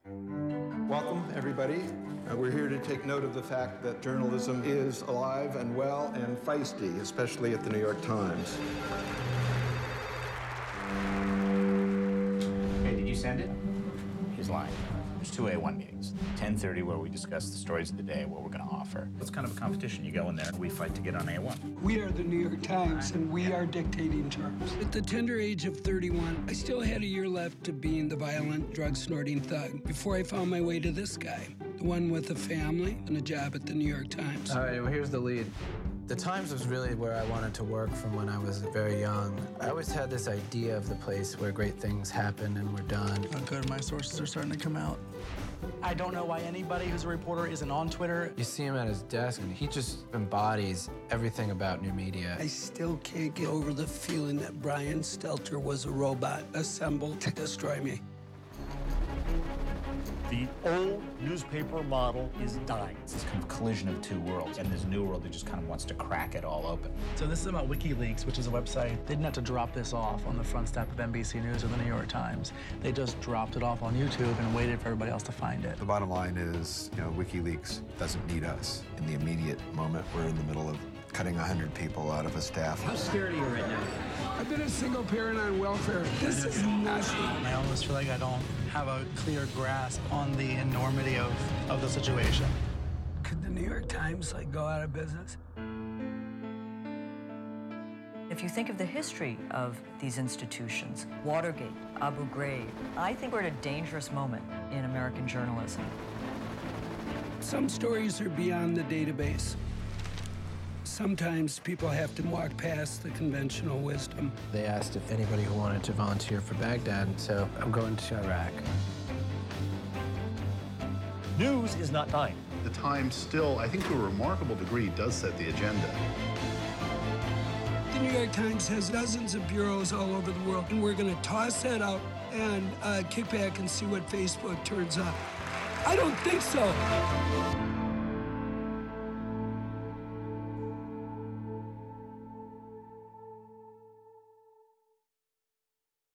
Welcome, everybody. We're here to take note of the fact that journalism is alive and well and feisty, especially at the New York Times. Hey, did you send it? He's lying. There's two A1 meetings. 10:30 where we discuss the stories of the day, what we're going to offer. It's kind of a competition. You go in there and we fight to get on A1. We are the New York Times, and we are dictating terms. At the tender age of 31, I still had a year left to being the violent, drug-snorting thug before I found my way to this guy, the one with a family and a job at the New York Times. All right, well, here's the lead. The Times was really where I wanted to work from when I was very young. I always had this idea of the place where great things happen and were done. Oh, good, my sources are starting to come out. I don't know why anybody who's a reporter isn't on Twitter. You see him at his desk, and he just embodies everything about new media. I still can't get over the feeling that Brian Stelter was a robot assembled to destroy me. The old newspaper model is dying. It's this kind of collision of two worlds, and this new world that just kind of wants to crack it all open. So this is about WikiLeaks, which is a website. They didn't have to drop this off on the front step of NBC News or the New York Times. They just dropped it off on YouTube and waited for everybody else to find it. The bottom line is, WikiLeaks doesn't need us. In the immediate moment, we're in the middle of cutting 100 people out of a staff. How scared are you right now? I've been a single parent on welfare. This is nothing. I almost feel like I don't have a clear grasp on the enormity of the situation. Could the New York Times, go out of business? If you think of the history of these institutions, Watergate, Abu Ghraib, I think we're at a dangerous moment in American journalism. Some stories are beyond the database. Sometimes people have to walk past the conventional wisdom. They asked if anybody who wanted to volunteer for Baghdad, so I'm going to Iraq. News is not dying. The Times still, I think to a remarkable degree, does set the agenda. The New York Times has dozens of bureaus all over the world, and we're going to toss that out and kick back and see what Facebook turns up. I don't think so.